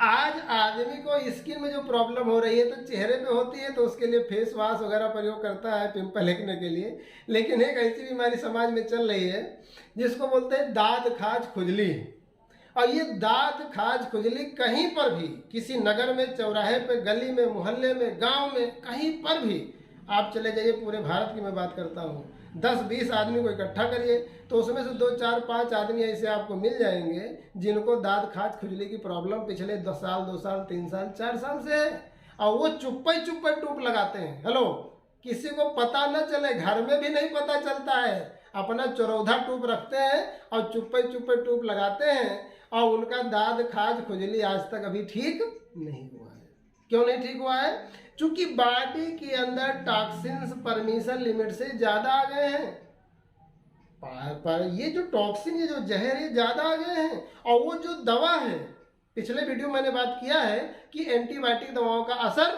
आज आदमी को स्किन में जो प्रॉब्लम हो रही है तो चेहरे पे होती है, तो उसके लिए फेस वॉश वगैरह प्रयोग करता है पिंपल हटने के लिए। लेकिन एक ऐसी बीमारी समाज में चल रही है जिसको बोलते हैं दांत खाज खुजली। और ये दांत खाज खुजली कहीं पर भी, किसी नगर में, चौराहे पे, गली में, मोहल्ले में, गांव में, कहीं पर भी आप चले जाइए, पूरे भारत की मैं बात करता हूँ, 10-20 आदमी को इकट्ठा करिए तो उसमें से 2-4-5 आदमी ऐसे आपको मिल जाएंगे जिनको दांत खाज खुजली की प्रॉब्लम पिछले 10 साल, 2 साल, 3 साल, 4 साल से है। और वो चुप्पे चुप्पे टूप लगाते हैं। हेलो, किसी को पता न चले, घर में भी नहीं पता चलता है, अपना चौरौधा टूप रखते हैं और चुप्पे चुप्पे टूप लगाते हैं, और उनका दांत खाज खुजली आज तक अभी ठीक नहीं हुआ है। क्यों नहीं ठीक हुआ है? क्योंकि बॉडी के अंदर टॉक्सिन्स परमिशन लिमिट से ज्यादा आ गए हैं। पर ये जो टॉक्सिन, ये जो जहर, ये ज्यादा आ गए हैं। और वो जो दवा है, पिछले वीडियो मैंने बात किया है कि एंटीबायोटिक दवाओं का असर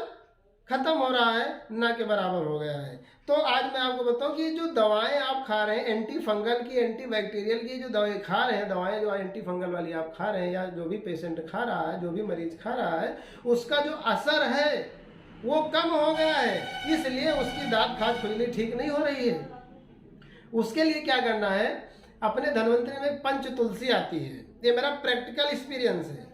खत्म हो रहा है, ना के बराबर हो गया है। तो आज मैं आपको बताऊं कि जो दवाएं आप खा रहे हैं, एंटी फंगल की, एंटी बैक्टीरियल की जो दवाएं खा रहे हैं, दवाएं जो एंटी फंगल वाली आप खा रहे हैं, या जो भी पेशेंट खा रहा है, जो भी मरीज खा रहा है, उसका जो असर है वो कम हो गया है, इसलिए उसकी दांत खाज खुजली ठीक नहीं हो रही है। उसके लिए क्या करना है, अपने धन्वंतरी में पंच तुलसी आती है, ये मेरा प्रैक्टिकल एक्सपीरियंस है।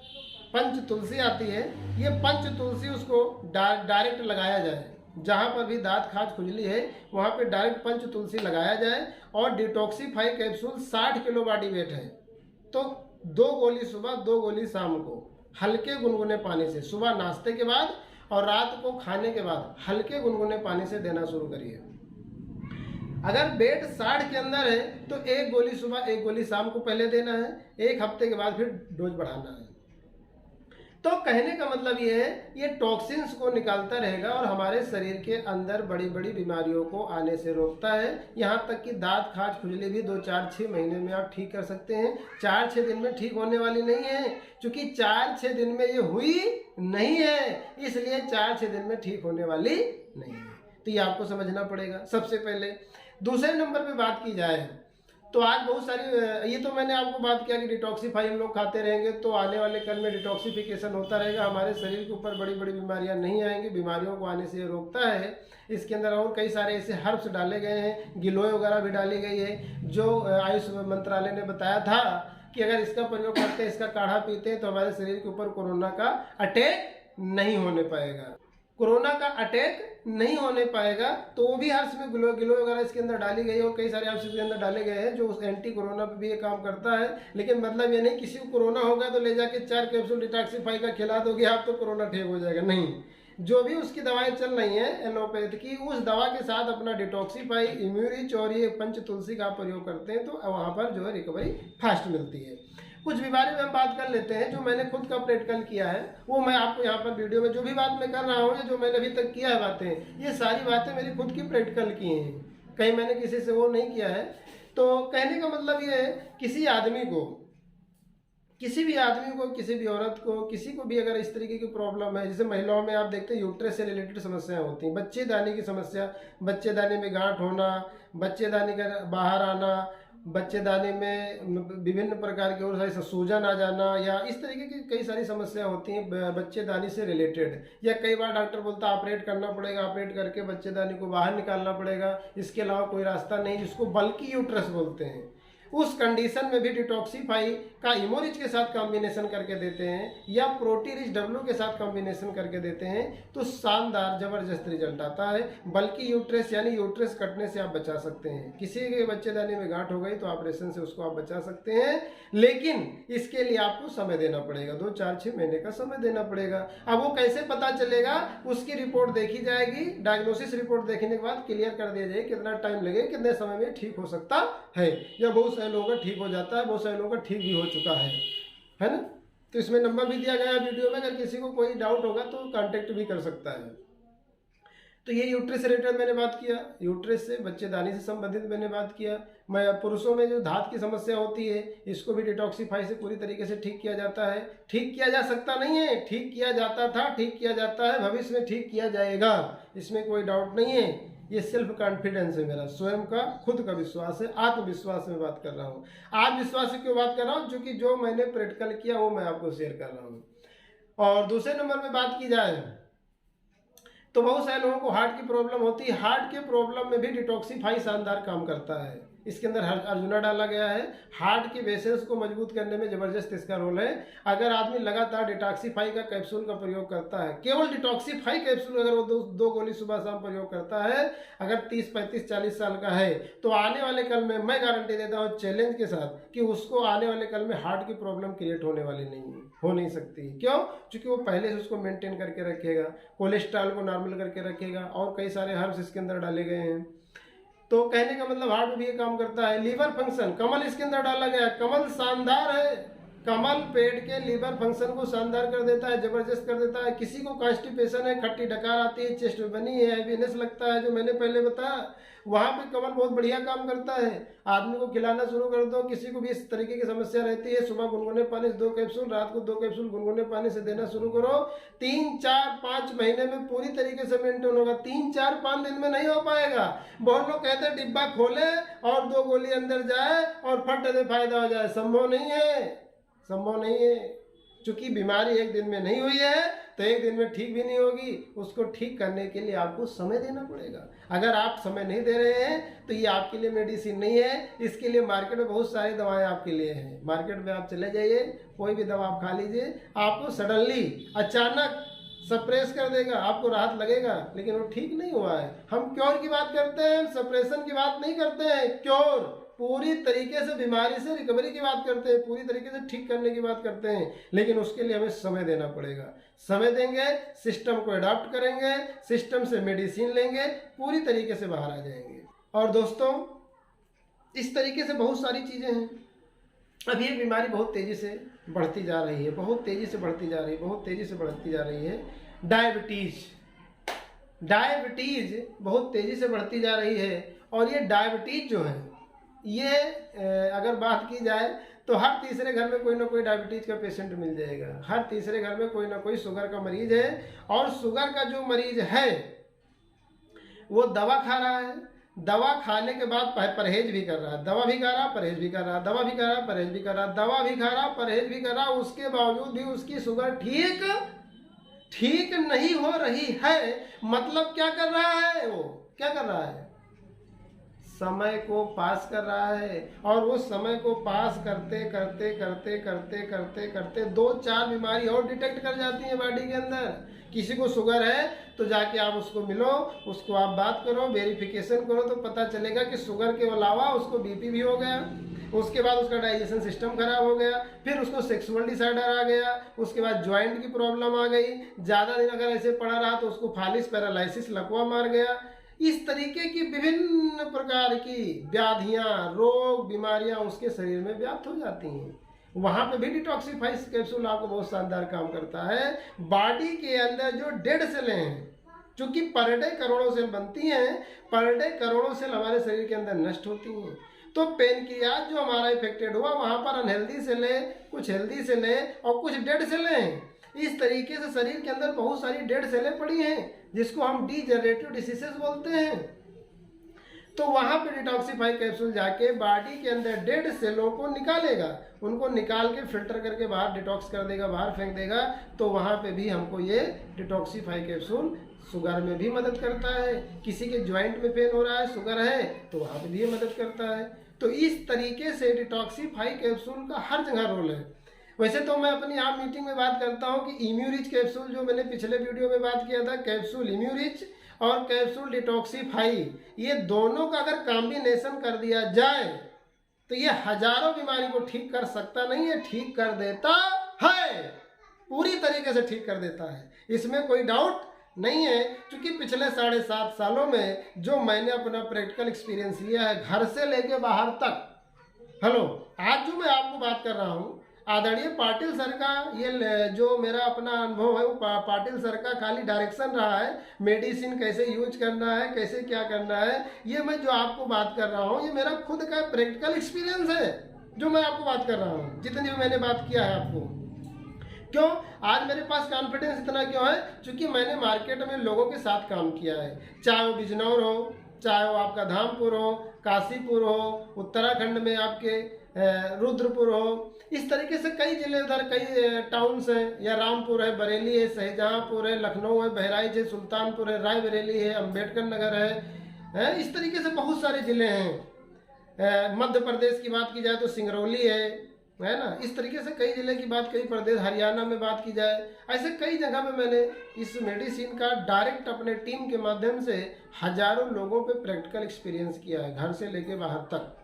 पंच तुलसी आती है, ये पंच तुलसी उसको डायरेक्ट लगाया जाए, जहाँ पर भी दांत खाज खुजली है वहाँ पे डायरेक्ट पंच तुलसी लगाया जाए। और detoxify capsule 60 kilo body weight है, तो 2 गोली सुबह, 2 गोली शाम को, हल्के गुनगुने पानी से, सुबह नाश्ते के बाद और रात को खाने के बाद हल्के गुनगुने पानी से देना शुरू करिए। अगर वेट 60 के अंदर है तो 1 गोली सुबह, 1 गोली शाम को पहले देना है, 1 हफ्ते के बाद फिर डोज बढ़ाना है। तो कहने का मतलब ये है, ये टॉक्सिन्स को निकालता रहेगा और हमारे शरीर के अंदर बड़ी बड़ी बीमारियों को आने से रोकता है। यहाँ तक कि दांत खाज खुजली भी 2-4-6 महीने में आप ठीक कर सकते हैं। 4-6 दिन में ठीक होने वाली नहीं है, क्योंकि 4-6 दिन में ये हुई नहीं है, इसलिए 4-6 दिन में ठीक होने वाली नहीं है। तो ये आपको समझना पड़ेगा सबसे पहले। दूसरे नंबर पे बात की जाए तो आज बहुत सारी, ये तो मैंने आपको बात किया कि डिटॉक्सीफाई हम लोग खाते रहेंगे तो आने वाले कल में डिटॉक्सिफिकेशन होता रहेगा, हमारे शरीर के ऊपर बड़ी बड़ी बीमारियां नहीं आएंगी, बीमारियों को आने से ये रोकता है। इसके अंदर और कई सारे ऐसे हर्ब्स डाले गए हैं, गिलोय वगैरह भी डाली गई है, जो आयुष मंत्रालय ने बताया था कि अगर इसका प्रयोग करते हैं, इसका काढ़ा पीते हैं तो हमारे शरीर के ऊपर कोरोना का अटैक नहीं होने पाएगा, कोरोना का अटैक नहीं होने पाएगा। तो वो भी हर्ष में गिलो वगैरह इसके अंदर डाली गई है, और कई सारे हर्ष इसके अंदर डाले गए हैं जो उस एंटी कोरोना पे भी ये काम करता है। लेकिन मतलब ये नहीं किसी को कोरोना होगा तो ले जाके 4 कैप्सूल डिटॉक्सीफाई का खिला दोगे आप तो कोरोना ठीक हो जाएगा, नहीं। जो भी उसकी दवाएं चल रही हैं एलोपैथ की, उस दवा के साथ अपना डिटॉक्सीफाई, इम्यूरिच और ये पंच तुलसी का प्रयोग करते हैं तो वहाँ पर जो है रिकवरी फास्ट मिलती है। कुछ बीमारी में हम बात कर लेते हैं जो मैंने खुद का प्रैक्टिकल किया है, वो मैं आपको यहाँ पर वीडियो में जो भी बात मैं कर रहा हूँ, जो मैंने अभी तक किया है बातें, ये सारी बातें मेरी खुद की प्रैक्टिकल की हैं, कहीं मैंने किसी से वो नहीं किया है। तो कहने का मतलब ये है, किसी आदमी को, किसी भी आदमी को, किसी भी औरत को, किसी को भी अगर इस तरीके की प्रॉब्लम है, जैसे महिलाओं में आप देखते हैं यूट्रस से रिलेटेड समस्याएं होती हैं, बच्चेदानी की समस्या, बच्चेदानी में गांठ होना, बच्चेदानी का बाहर आना, बच्चेदानी में विभिन्न प्रकार की और सारी सूजन आ जाना, या इस तरीके की कई सारी समस्या होती हैं बच्चेदानी से रिलेटेड। या कई बार डॉक्टर बोलता है ऑपरेट करना पड़ेगा, ऑपरेट करके बच्चेदानी को बाहर निकालना पड़ेगा, इसके अलावा कोई रास्ता नहीं, जिसको बल्कि यूट्रस बोलते हैं। उस कंडीशन में भी डिटॉक्सीफाई का इमोरिच के साथ कॉम्बिनेशन करके देते हैं या प्रोटीरिच डब्ल्यू के साथ कॉम्बिनेशन करके देते हैं तो शानदार जबरदस्त रिजल्ट आता है। बल्कि यूट्रस यानी यूट्रस कटने से आप बचा सकते हैं। किसी के बच्चेदानी में गांठ हो गई तो ऑपरेशन से उसको आप बचा सकते हैं, लेकिन इसके लिए आपको समय देना पड़ेगा, 2-4-6 महीने का समय देना पड़ेगा। अब वो कैसे पता चलेगा, उसकी रिपोर्ट देखी जाएगी, डायग्नोसिस रिपोर्ट देखने के बाद क्लियर कर दिया जाएगा कितना टाइम लगेगा, कितने समय में ठीक हो सकता है। या बहुत सारे लोगों का ठीक हो जाता है, बहुत सारे लोगों का ठीक भी हो चुका है ना। तो इसमें नंबर भी दिया गया है वीडियो में, अगर किसी को कोई डाउट होगा तो कांटेक्ट भी कर सकता है। तो ये यूट्रस से रिलेटेड मैंने बात किया, यूट्रस से बच्चेदानी से संबंधित मैंने बात किया। मैं पुरुषों में जो धात की समस्या होती है, इसको भी डिटॉक्सीफाई से पूरी तरीके से ठीक किया जाता है। ठीक किया जा सकता नहीं है, ठीक किया जाता था, ठीक किया जाता है, भविष्य में ठीक किया जाएगा, इसमें कोई डाउट नहीं है। ये सेल्फ कॉन्फिडेंस है, मेरा स्वयं का खुद का विश्वास है, आत्मविश्वास में बात कर रहा हूँ। आत्मविश्वास से क्यों बात कर रहा हूँ, क्योंकि जो मैंने प्रैक्टिकल किया वो मैं आपको शेयर कर रहा हूँ। और दूसरे नंबर पे बात की जाए तो बहुत सारे लोगों को हार्ट की प्रॉब्लम होती है। हार्ट के प्रॉब्लम में भी डिटॉक्सिफाई शानदार काम करता है। इसके अंदर अर्जुना डाला गया है। हार्ट के वेसल्स को मजबूत करने में जबरदस्त इसका रोल है। अगर आदमी लगातार डिटॉक्सिफाई का कैप्सूल का प्रयोग करता है, केवल डिटॉक्सिफाई कैप्सूल अगर वो दो गोली सुबह शाम प्रयोग करता है, अगर 30, 35, 40 साल का है, तो आने वाले कल में मैं गारंटी देता हूँ चैलेंज के साथ कि उसको आने वाले कल में हार्ट की प्रॉब्लम क्रिएट होने वाली नहीं है, हो नहीं सकती। क्यों? क्योंकि वो पहले से उसको मेंटेन करके रखेगा, कोलेस्ट्रॉल को नॉर्मल करके रखेगा, और कई सारे हर्ब्स इसके अंदर डाले गए हैं। तो कहने का मतलब हार्ट में भी ये काम करता है। लीवर फंक्शन, कमल इसके अंदर डाला गया है। कमल शानदार है। कमल पेट के लीवर फंक्शन को शानदार कर देता है, जबरदस्त कर देता है। किसी को कॉन्स्टिपेशन है, खट्टी डकार आती है, चेस्ट में बनी है, हैवीनेस लगता है, जो मैंने पहले बताया, वहां पे कमल बहुत बढ़िया काम करता है। आदमी को खिलाना शुरू कर दो, किसी को भी इस तरीके की समस्या रहती है, सुबह गुनगुने पानी से 2 कैप्सूल, रात को 2 कैप्सूल गुनगुने पानी से देना शुरू करो। 3, 4, 5 महीने में पूरी तरीके से मेंटेन होगा। 3, 4, 5 दिन में नहीं हो पाएगा। बहुत लोग कहते हैं डिब्बा खोले और 2 गोली अंदर जाए और फट से फायदा हो जाए। संभव नहीं है, संभव नहीं है। चूंकि बीमारी एक दिन में नहीं हुई है तो एक दिन में ठीक भी नहीं होगी। उसको ठीक करने के लिए आपको समय देना पड़ेगा। अगर आप समय नहीं दे रहे हैं तो ये आपके लिए मेडिसिन नहीं है। इसके लिए मार्केट में बहुत सारी दवाएं आपके लिए हैं। मार्केट में आप चले जाइए, कोई भी दवा आप खा लीजिए, आपको सडनली अचानक सप्रेस कर देगा, आपको राहत लगेगा, लेकिन वो ठीक नहीं हुआ है। हम क्योर की बात करते हैं, सप्रेशन की बात नहीं करते हैं। क्योर पूरी तरीके से बीमारी से रिकवरी की बात करते हैं, पूरी तरीके से ठीक करने की बात करते हैं, लेकिन उसके लिए हमें समय देना पड़ेगा। समय देंगे, सिस्टम को अडॉप्ट करेंगे, सिस्टम से मेडिसिन लेंगे, पूरी तरीके से बाहर आ जाएंगे। और दोस्तों, इस तरीके से बहुत सारी चीज़ें हैं। अब ये बीमारी बहुत तेज़ी से बढ़ती जा रही है, बहुत तेज़ी से बढ़ती जा रही है, बहुत तेज़ी से बढ़ती जा रही है। डायबिटीज़ बहुत तेज़ी से बढ़ती जा रही है। और ये डायबिटीज़ जो है, ये अगर बात की जाए तो हर तीसरे घर में कोई ना कोई डायबिटीज का पेशेंट मिल जाएगा। हर तीसरे घर में कोई ना कोई शुगर का मरीज है। और शुगर का जो मरीज है वो दवा खा रहा है, दवा खाने के बाद परहेज भी कर रहा है, दवा भी खा रहा, परहेज भी कर रहा, दवा भी खा रहा, परहेज भी कर रहा, दवा भी खा रहा, परहेज भी कर रहा, उसके बावजूद भी उसकी शुगर ठीक नहीं हो रही है। मतलब क्या कर रहा है? वो क्या कर रहा है? समय को पास कर रहा है। और वो समय को पास करते करते करते करते करते करते 2-4 बीमारी और डिटेक्ट कर जाती है बॉडी के अंदर। किसी को शुगर है तो जाके आप उसको मिलो, उसको आप बात करो, वेरिफिकेशन करो, तो पता चलेगा कि शुगर के अलावा उसको बीपी भी हो गया, उसके बाद उसका डाइजेशन सिस्टम खराब हो गया, फिर उसको सेक्सुअल डिसऑर्डर आ गया, उसके बाद ज्वाइंट की प्रॉब्लम आ गई, ज़्यादा दिन अगर ऐसे पड़ा रहा तो उसको फालिस पैरालिसिस लकवा मार गया। इस तरीके की विभिन्न प्रकार की व्याधियां, रोग, बीमारियां उसके शरीर में व्याप्त हो जाती हैं। वहां पे भी डिटॉक्सिफाई कैप्सूल आपको बहुत शानदार काम करता है। बॉडी के अंदर जो डेड सेलें हैं, चूंकि पर डे करोड़ों सेल बनती हैं, पर डे करोड़ों सेल हमारे शरीर के अंदर नष्ट होती हैं। तो पेनक्रियाज जो हमारा इफेक्टेड हुआ, वहां पर अनहेल्दी सेलें, कुछ हेल्दी सेलें और कुछ डेड सेलें हैं। इस तरीके से शरीर के अंदर बहुत सारी डेड सेलें पड़ी हैं, जिसको हम डीजनरेटिव डिसीजेस बोलते हैं। तो वहां पे डिटॉक्सिफाई कैप्सूल जाके बॉडी के अंदर डेड सेलों को निकालेगा, उनको निकाल के फिल्टर करके बाहर डिटॉक्स कर देगा, बाहर फेंक देगा। तो वहां पे भी हमको ये डिटॉक्सिफाई कैप्सूल शुगर में भी मदद करता है। किसी के ज्वाइंट में पेन हो रहा है, शुगर है, तो वहां पे भी ये मदद करता है। तो इस तरीके से डिटॉक्सिफाई कैप्सूल का हर जगह रोल है। वैसे तो मैं अपनी आम मीटिंग में बात करता हूं कि इम्यूरिच कैप्सूल, जो मैंने पिछले वीडियो में बात किया था, कैप्सूल इम्यूरिच और कैप्सूल डिटॉक्सिफाई, ये दोनों का अगर कॉम्बिनेशन कर दिया जाए तो ये हजारों बीमारी को ठीक कर सकता नहीं है, ठीक कर देता है, पूरी तरीके से ठीक कर देता है, इसमें कोई डाउट नहीं है। क्योंकि पिछले 7.5 सालों में जो मैंने अपना प्रैक्टिकल एक्सपीरियंस लिया है, घर से लेके बाहर तक, आज जो मैं आपको बात कर रहा हूँ, आदरणीय पाटिल सर का ये जो मेरा अपना अनुभव है, वो पाटिल सर का खाली डायरेक्शन रहा है, मेडिसिन कैसे यूज करना है, कैसे क्या करना है, ये मैं जो आपको बात कर रहा हूँ, ये मेरा खुद का प्रैक्टिकल एक्सपीरियंस है जो मैं आपको बात कर रहा हूँ, जितनी भी मैंने बात किया है आपको। क्यों आज मेरे पास कॉन्फिडेंस इतना क्यों है? क्योंकि मैंने मार्केट में लोगों के साथ काम किया है, चाहे वो बिजनौर हो, चाहे वो आपका धामपुर हो, काशीपुर हो, उत्तराखंड में आपके रुद्रपुर हो, इस तरीके से कई जिले उधर कई टाउन्स हैं, या रामपुर है, बरेली है, शाहजहाँपुर है, लखनऊ है, बहराइच है, सुल्तानपुर है, रायबरेली है, अम्बेडकर नगर है, इस तरीके से बहुत सारे जिले हैं। मध्य प्रदेश की बात की जाए तो सिंगरौली है ना, इस तरीके से कई जिले की बात, कई प्रदेश, हरियाणा में बात की जाए, ऐसे कई जगह पे मैंने इस मेडिसिन का डायरेक्ट अपने टीम के माध्यम से हजारों लोगों पे प्रैक्टिकल एक्सपीरियंस किया है, घर से लेके बाहर तक।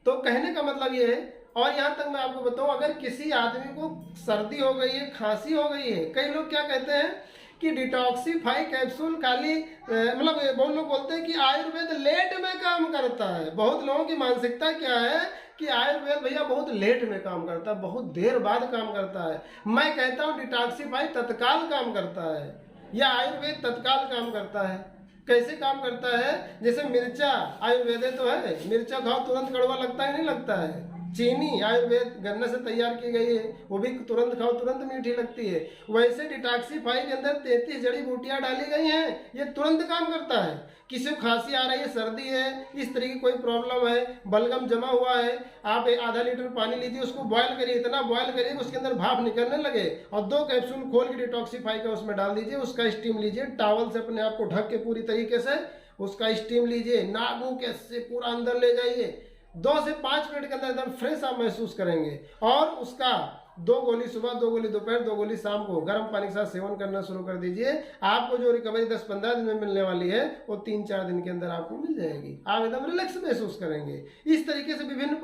तो कहने का मतलब ये है, और यहाँ तक मैं आपको बताऊं, अगर किसी आदमी को सर्दी हो गई है, खांसी हो गई है, कई लोग क्या कहते हैं कि डिटॉक्सीफाई कैप्सूल खाली मतलब बहुत लोग बोलते हैं कि आयुर्वेद लेट में काम करता है। बहुत लोगों की मानसिकता क्या है कि आयुर्वेद भैया बहुत लेट में काम करता है, बहुत देर बाद काम करता है। मैं कहता हूँ डिटॉक्सीफाई तत्काल काम करता है, या आयुर्वेद तत्काल काम करता है। कैसे काम करता है? जैसे मिर्चा आयुर्वेद तो है, मिर्चा खाओ तुरंत कड़वा लगता है, नहीं लगता है। चीनी आयुर्वेद गन्ने से तैयार की गई है, वो भी तुरंत खाओ तुरंत मीठी लगती है। वैसे डिटॉक्सीफाई के अंदर 33 जड़ी बूटियां डाली गई हैं, ये तुरंत काम करता है। किसी को खांसी आ रही है, सर्दी है, इस तरह की कोई प्रॉब्लम है, बलगम जमा हुआ है, आप आधा लीटर पानी लीजिए, उसको बॉयल करिए, इतना बॉयल करिए कि उसके अंदर भाप निकलने लगे, और 2 कैप्सूल खोल के डिटॉक्सीफाई का उसमें डाल दीजिए, उसका स्टीम लीजिए, टॉवल से अपने आप को ढक के पूरी तरीके से उसका स्टीम लीजिए, नाक मुंह के से पूरा अंदर ले जाइए। 2 से 5 मिनट के अंदर एकदम फ्रेश आप महसूस करेंगे। और उसका 2 गोली सुबह, 2 गोली दोपहर, 2 गोली शाम को गर्म पानी के साथ सेवन करना शुरू कर दीजिए। आपको जो रिकवरी 10-15 दिन में मिलने वाली है, वो 3-4 दिन के अंदर आपको मिल जाएगी। आप एकदम रिलैक्स महसूस करेंगे। इस तरीके से विभिन्न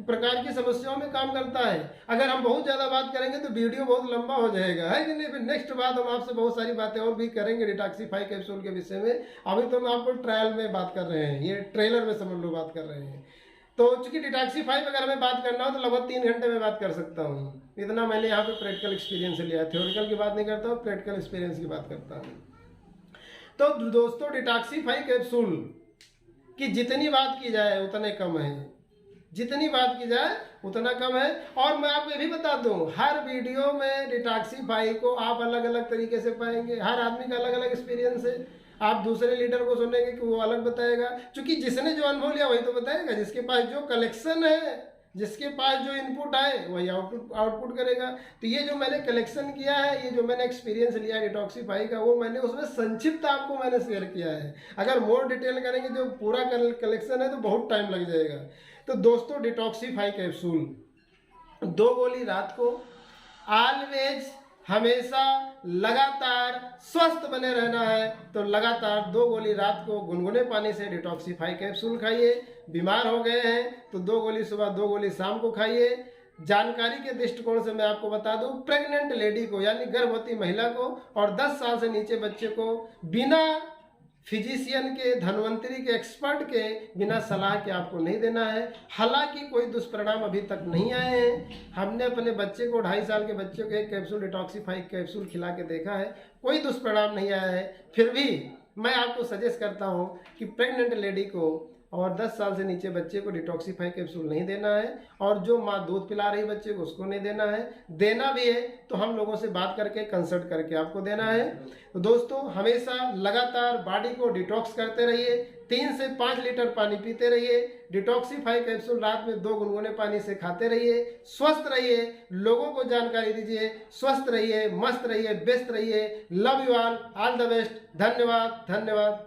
प्रकार की समस्याओं में काम करता है। अगर हम बहुत ज़्यादा बात करेंगे तो वीडियो बहुत लंबा हो जाएगा, है कि नहीं? फिर नेक्स्ट बात हम आपसे बहुत सारी बातें और भी करेंगे डिटॉक्सीफाई कैप्सूल के विषय में। अभी तो हम आपको ट्रायल में बात कर रहे हैं, ये ट्रेलर में समझ लो बात कर रहे हैं। तो चूंकि डिटॉक्सीफाई अगर मैं बात करना हो तो लगभग 3 घंटे में बात कर सकता हूँ। इतना मैंने यहाँ पे प्रैक्टिकल एक्सपीरियंस लिया है, थ्योरिकल की बात नहीं करता हूँ, प्रैक्टिकल एक्सपीरियंस की बात करता हूँ। तो दोस्तों डिटॉक्सीफाई कैप्सूल की जितनी बात की जाए उतने कम है, जितनी बात की जाए उतना कम है। और मैं आपको ये भी बता दूं, हर वीडियो में डिटॉक्सीफाई को आप अलग अलग तरीके से पाएंगे। हर आदमी का अलग अलग एक्सपीरियंस है। आप दूसरे लीडर को सुनेंगे कि वो अलग बताएगा, क्योंकि जिसने जो अनुभव लिया वही तो बताएगा। जिसके पास जो कलेक्शन है, जिसके पास जो इनपुट आए वही आउटपुट करेगा। तो ये जो मैंने कलेक्शन किया है, ये जो मैंने एक्सपीरियंस लिया है डिटॉक्सीफाई का, वो मैंने उसमें संक्षिप्त आपको मैंने शेयर किया है। अगर मोर डिटेल करेंगे, जो पूरा कलेक्शन है, तो बहुत टाइम लग जाएगा। तो दोस्तों डिटॉक्सीफाई कैप्सूल 2 गोली रात को, ऑलवेज हमेशा लगातार स्वस्थ बने रहना है तो लगातार 2 गोली रात को गुनगुने पानी से डिटॉक्सीफाई कैप्सूल खाइए। बीमार हो गए हैं तो 2 गोली सुबह, 2 गोली शाम को खाइए। जानकारी के दृष्टिकोण से मैं आपको बता दूं, प्रेग्नेंट लेडी को यानी गर्भवती महिला को और 10 साल से नीचे बच्चे को बिना फिजिशियन के, धन्वंतरी के, एक्सपर्ट के बिना सलाह के आपको नहीं देना है। हालांकि कोई दुष्परिणाम अभी तक नहीं आए हैं। हमने अपने बच्चे को 2.5 साल के बच्चे को 1 कैप्सूल डिटॉक्सीफाई कैप्सूल खिला के देखा है, कोई दुष्परिणाम नहीं आया है। फिर भी मैं आपको सजेस्ट करता हूं कि प्रेग्नेंट लेडी को और 10 साल से नीचे बच्चे को डिटॉक्सीफाई कैप्सूल नहीं देना है, और जो माँ दूध पिला रही बच्चे को उसको नहीं देना है। देना भी है तो हम लोगों से बात करके, कंसल्ट करके आपको देना है। तो दोस्तों हमेशा लगातार बॉडी को डिटॉक्स करते रहिए, 3 से 5 लीटर पानी पीते रहिए। डिटॉक्सीफाई कैप्सूल रात में 2 गुनगुने पानी से खाते रहिए। स्वस्थ रहिए, लोगों को जानकारी दीजिए। स्वस्थ रहिए, मस्त रहिए, व्यस्त रहिए। Love you all the best. धन्यवाद, धन्यवाद।